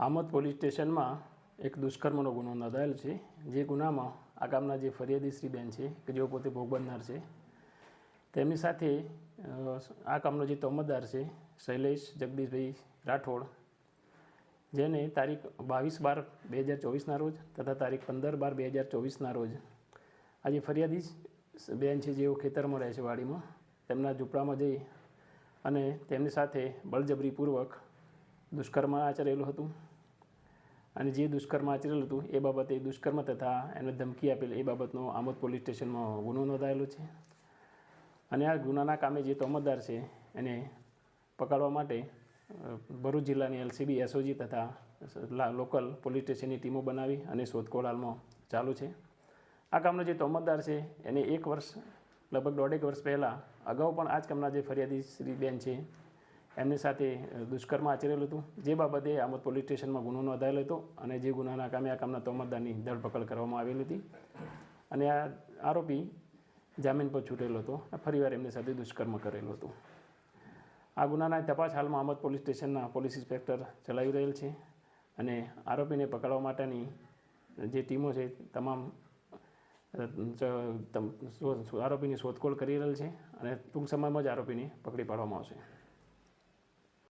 Amod police સ્ટેશનમાં એક દુષ્કર્મનો ગુનો નોંધાયેલ છે। જે ગુનામાં આ ગામના જે ફરિયાદી શ્રીબેન છે કે જેઓ પોતે ભોગ બનનાર છે, તેમની સાથે આ કામનો જે તોમતદાર છે શૈલેષ જગદીશભાઈ રાઠોડ, જેને તારીખ 22/12/2024ના રોજ તથા તારીખ 15/12/2024ના રોજ આ જે ફરિયાદી બેન છે જેઓ ખેતરમાં રહે છે વાડીમાં, તેમના ઝૂંપડામાં જઈ અને તેમની સાથે બળજબરીપૂર્વક દુષ્કર્મ આચરેલું હતું। અને જે દુષ્કર્મ આચરેલું હતું એ બાબતે દુષ્કર્મ તથા એને ધમકી આપેલ એ બાબતનો આમોદ પોલીસ સ્ટેશનમાં ગુનો નોંધાયેલો છે। અને આ ગુનાના કામે જે તોમતદાર છે એને પકડવા માટે ભરૂચ જિલ્લાની LCB SOG તથા લોકલ પોલીસ સ્ટેશનની ટીમો બનાવી અને શોધખોળ હાલમાં ચાલુ છે। આ કામનો જે તોમતદાર છે એને 1 વર્ષ લગભગ 1.5 વર્ષ પહેલાં અગાઉ પણ આ જ કામના જે ફરિયાદી શ્રી બેન છે એમની સાથે દુષ્કર્મ આચરેલું હતું, જે બાબતે આમોદ પોલીસ સ્ટેશનમાં ગુનો નોંધાયેલો હતો અને જે ગુનાના કામે આ કામના તોમતદારની ધરપકડ કરવામાં આવેલી હતી અને આ આરોપી જામીન પર છૂટેલો હતો, ફરીવાર એમની સાથે દુષ્કર્મ કરેલું હતું। આ ગુનાના તપાસ હાલમાં આમોદ પોલીસ સ્ટેશનના પોલીસ ઇન્સ્પેક્ટર ચલાવી રહેલ છે અને આરોપીને પકડવા માટેની જે ટીમો છે તમામ આરોપીની શોધખોળ કરી રહેલ છે અને ટૂંક સમયમાં જ આરોપીને પકડી પાડવામાં આવશે।